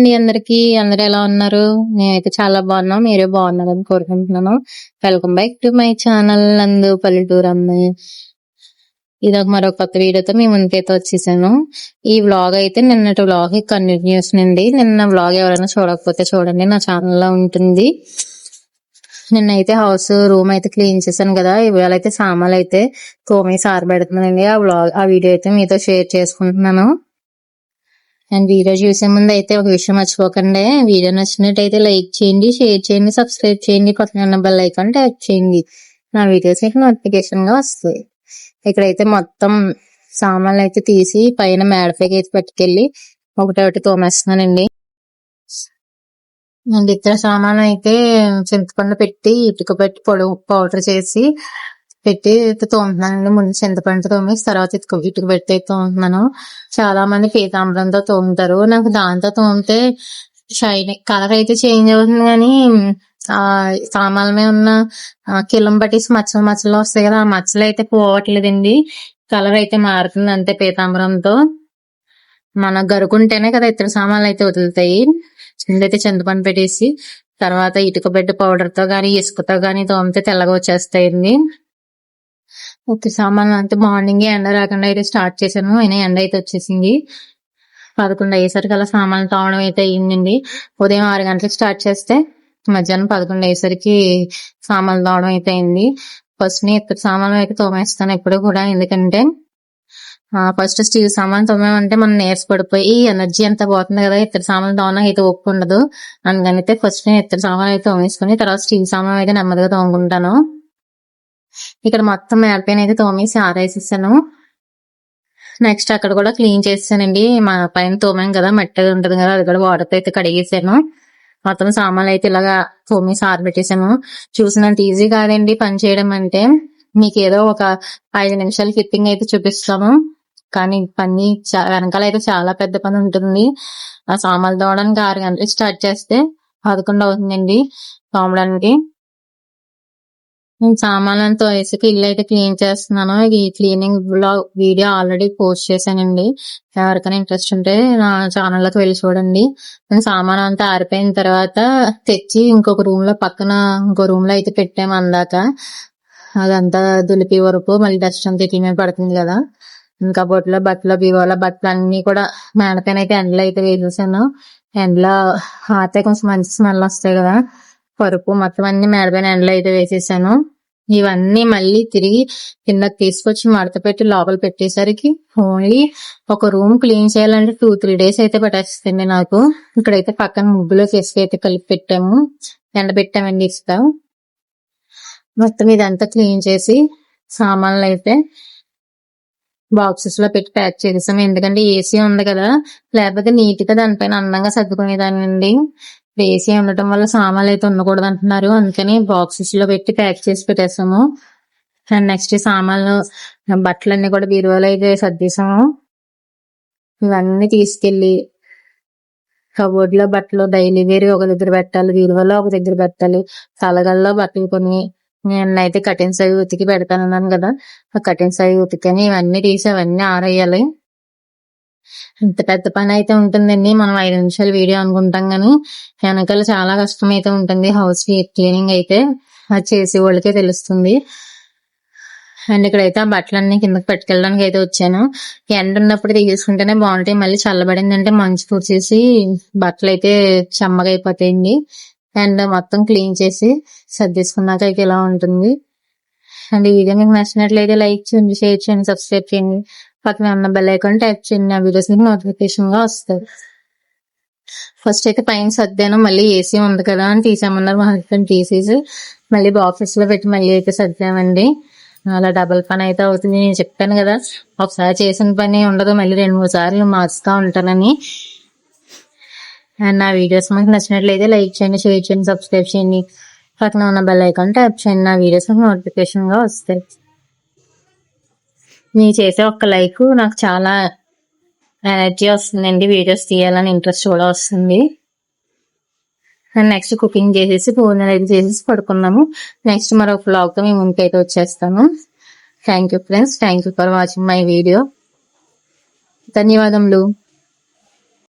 అండి అందరికి. అందరూ ఎలా ఉన్నారు? నేనైతే చాలా బాగున్నా. మీరే బాగున్నారని కోరుకుంటున్నాను. Welcome back to my channel నందు పల్లెటూరు అమ్మాయి. ఇదొక మరో కొత్త వీడియోతో మీ ముందుకైతే వచ్చేసాను. ఈ వ్లాగ్ అయితే నిన్నటి వ్లాగ్ కంటిన్యూషన్ అండి. నిన్న వ్లాగ్ ఎవరైనా చూడకపోతే చూడండి, నా ఛానల్లో ఉంటుంది. నిన్నైతే హౌస్ రూమ్ అయితే క్లీన్ చేశాను కదా. ఇవాళ అయితే సామాన్లు అయితే తోమేసి ఆరబెడుతున్నానండి. ఆ వీడియో అయితే మీతో షేర్ చేసుకుంటున్నాను. అండ్ వీడియో చూసే ముందు అయితే ఒక విషయం మర్చిపోకండి. వీడియో నచ్చినట్టయితే లైక్ చేయండి, షేర్ చేయండి, సబ్స్క్రైబ్ చేయండి, పక్కన ఉన్న బెల్ ఐకాన్ ట్యాప్ చేయండి. నా వీడియోస్ మీకు నోటిఫికేషన్ గా వస్తాయి. ఇక్కడైతే మొత్తం సామాన్లు అయితే తీసి పైన మేడపైకి అయితే పట్టుకెళ్ళి ఒకటి తోమేస్తున్నానండి. అండ్ ఇతర సామాన్లు అయితే చింతపండు పెట్టి ఇటుక పెట్టి పౌడర్ చేసి పెట్టి తోముతున్నానండి. ముందు చింతపండు తోమేసి తర్వాత ఇటుక పెట్టి తోముతున్నాను. చాలా మంది పీతాంబరంతో తోముతారు. నాకు దాంతో తోమితే షైనింగ్ కలర్ అయితే చేంజ్ అవుతుంది, కానీ ఆ సామాన్ల మీద ఉన్న కిలం పట్టేసి మచ్చలు వస్తాయి కదా, ఆ మచ్చలు అయితే పోవట్లేదండి. కలర్ అయితే మారుతుంది అంతే. పీతాంబరంతో మన గరుకుంటేనే కదా ఇతర సామాన్లు అయితే వదులుతాయి. ముందైతే చింతపండు పెట్టేసి తర్వాత ఇటుక పెట్టి పౌడర్ తో గానీ ఇసుకతో గానీ తోమితే తెల్లగా వచ్చేస్తాయండి. ఒక సామాన్లు అంటే మార్నింగ్ ఎండ రాకుండా అయితే స్టార్ట్ చేశాను. అయినా ఎండ అయితే వచ్చేసింది. 11 అయ్యేసరికి అలా సామాన్లు తోమడం అయితే అయ్యిందండి. ఉదయం 6 గంటలకు స్టార్ట్ చేస్తే మధ్యాహ్నం 11 అయ్యేసరికి సామాన్లు తోమడం అయితే అయింది. ఫస్ట్ ఇతర సామాన్లు అయితే తోమేస్తాను ఎప్పుడు కూడా. ఎందుకంటే ఫస్ట్ స్టీల్ సామాన్లు తోమామంటే మనం నీరస పడిపోయి ఎనర్జీ అంతా పోతుంది కదా. ఇతర సామాన్లు తోమడం అయితే ఒప్పు ఉండదు. అందుకనైతే ఫస్ట్ నేను ఇతర సామాన్లు అయితే తోమేసుకుని తర్వాత స్టీల్ సామాన్లు అయితే నెమ్మదిగా తోముకుంటాను. ఇక్కడ మొత్తం మేడపైన అయితే తోమేసి ఆరేసేసాను. నెక్స్ట్ అక్కడ కూడా క్లీన్ చేసానండి. మా పైన తోమాం కదా, మట్టి ఉంటది కదా, అది కూడా వాటర్తో అయితే కడిగేసాను. మొత్తం సామాన్లు అయితే ఇలాగా తోమేసి ఆరబెట్టేసాను. చూసినంత ఈజీ కాదండి పని చేయడం అంటే. మీకు ఏదో ఒక 5 నిమిషాల క్లిప్పింగ్ అయితే చూపిస్తాము, కానీ పని వెనకాల అయితే చాలా పెద్ద పని ఉంటుంది. ఆ సామాన్లు తోమడానికి 6 గంటలకు స్టార్ట్ చేస్తే 11 అవుతుందండి తోమడానికి. నేను సామాన్లతో వేసుకు ఇల్లు అయితే క్లీన్ చేస్తున్నాను. ఈ cleaning blog video already post చేశానండి. ఎవరికైనా ఇంట్రెస్ట్ ఉంటే నా ఛానల్లోకి వెళ్ళి చూడండి. నేను సామాన్ అంతా ఆరిపోయిన తర్వాత తెచ్చి ఇంకొక రూమ్ లో పక్కన ఇంకో రూమ్ లో అయితే పెట్టాము. అందాక అదంతా దులిపి వరకు మళ్ళీ డస్ట్ అంతా ఇట్ల మీద పడుతుంది కదా. ఇంకా బొట్లో బట్టలు బీరువాలో బట్టలు అన్ని కూడా మేడపైన అయితే ఎండలో అయితే వేసేసాను. ఎండలో ఆతే కొంచెం మంచి స్మెల్ వస్తాయి కదా. పరుపు మొత్తం అన్ని మేడపైన ఎండలో అయితే వేసేసాను. ఇవన్నీ మళ్ళీ తిరిగి కిందకి తీసుకొచ్చి మడత పెట్టి లోపల పెట్టేసరికి ఓన్లీ ఒక రూమ్ క్లీన్ చేయాలంటే 2-3 డేస్ అయితే పట్టేస్తుంది నాకు. ఇక్కడైతే పక్కన ముగ్గులో ఇసుక అయితే కలిపి పెట్టాము, ఎండబెట్టామండి ఇసుక. మొత్తం ఇదంతా క్లీన్ చేసి సామాన్లు అయితే బాక్సెస్ లో పెట్టి ప్యాక్ చేసాము. ఎందుకంటే ఏసీ ఉంది కదా, లేకపోతే నీట్ గా దానిపైన అందంగా సర్దుకునేదానండి. ఏసీ ఉండటం వల్ల సామాన్లు అయితే ఉండకూడదు అంటున్నారు, అందుకని బాక్సెస్ లో పెట్టి ప్యాక్ చేసి పెట్టేసాము. అండ్ నెక్స్ట్ సామాన్లు బట్టలన్నీ కూడా బీరువాలో అయితే సర్దేశాము. ఇవన్నీ తీసుకెళ్లి కబోర్డ్ లో బట్టలు డైలీ వేర్ ఒక దగ్గర పెట్టాలి, బీరువాలో ఒక దగ్గర పెట్టాలి. తలగల్లో బట్టలు కొని నేనైతే కటిన్స్ అవి ఉతికి పెడతానన్నాను కదా, ఆ కటిన్స్ అవి ఉతికని ఇవన్నీ తీసి అవన్నీ ఆరేయాలి. ఇంత పెద్ద పని అయితే ఉంటుందండి. మనం 5 నిమిషాల వీడియో అనుకుంటాం కానీ వెనకాల చాలా కష్టం అయితే ఉంటుంది. హౌస్ క్లీనింగ్ అయితే అది చేసే వాళ్ళకే తెలుస్తుంది. అండ్ ఇక్కడైతే ఆ బట్టలన్నీ కిందకి పట్టుకెళ్ళడానికి అయితే వచ్చాను. ఎండ ఉన్నప్పుడు తీసుకుంటేనే బాగుంటాయి, మళ్ళీ చల్లబడిందంటే మంచు పూడ్చేసి బట్టలు అయితే చెమ్మగా అయిపోతాయండి. అండ్ మొత్తం క్లీన్ చేసి సర్దేసుకున్నాక అయితే ఇలా ఉంటుంది. అండ్ ఈ వీడియో మీకు నచ్చినట్లయితే లైక్ చేయండి, షేర్ చేయండి, సబ్స్క్రైబ్ చేయండి, పక్కన ఉన్న బెల్ ఐకాన్ ట్యాప్ చేయండి. నా వీడియోస్ మీకు నోటిఫికేషన్ గా వస్తాయి. ఫస్ట్ అయితే పైన సర్దాను, మళ్ళీ ఏసీ ఉంది కదా అని తీసామన్నారు మా హస్బెండ్. తీసేసి మళ్ళీ బాక్సెస్ లో పెట్టి మళ్ళీ అయితే సర్దామండి. అలా డబుల్ పని అయితే అవుతుంది. నేను చెప్పాను కదా, ఒకసారి చేసిన పని ఉండదు, మళ్ళీ 2-3 సార్లు మార్చుతా ఉంటానని. అండ్ నా వీడియోస్ మీకు నచ్చినట్లయితే లైక్ చేయండి, షేర్ చేయండి, సబ్స్క్రైబ్ చేయండి, పక్కన ఉన్న బెల్ ఐకాన్ ట్యాప్ చేయండి. నా వీడియోస్ మీకు నోటిఫికేషన్ గా వస్తాయి. నేను చేసే ఒక్క లైక్ నాకు చాలా ఎనర్జీ వస్తుందండి, వీడియోస్ తీయాలని ఇంట్రెస్ట్ కూడా వస్తుంది. అండ్ నెక్స్ట్ కుకింగ్ చేసేసి భోజనాలు అయితే చేసేసి పడుకున్నాము. నెక్స్ట్ మరో వ్లాగ్ తో మేము ముందుకైతే వచ్చేస్తాను. Thank you friends, thank you for watching my video. ధన్యవాదములు.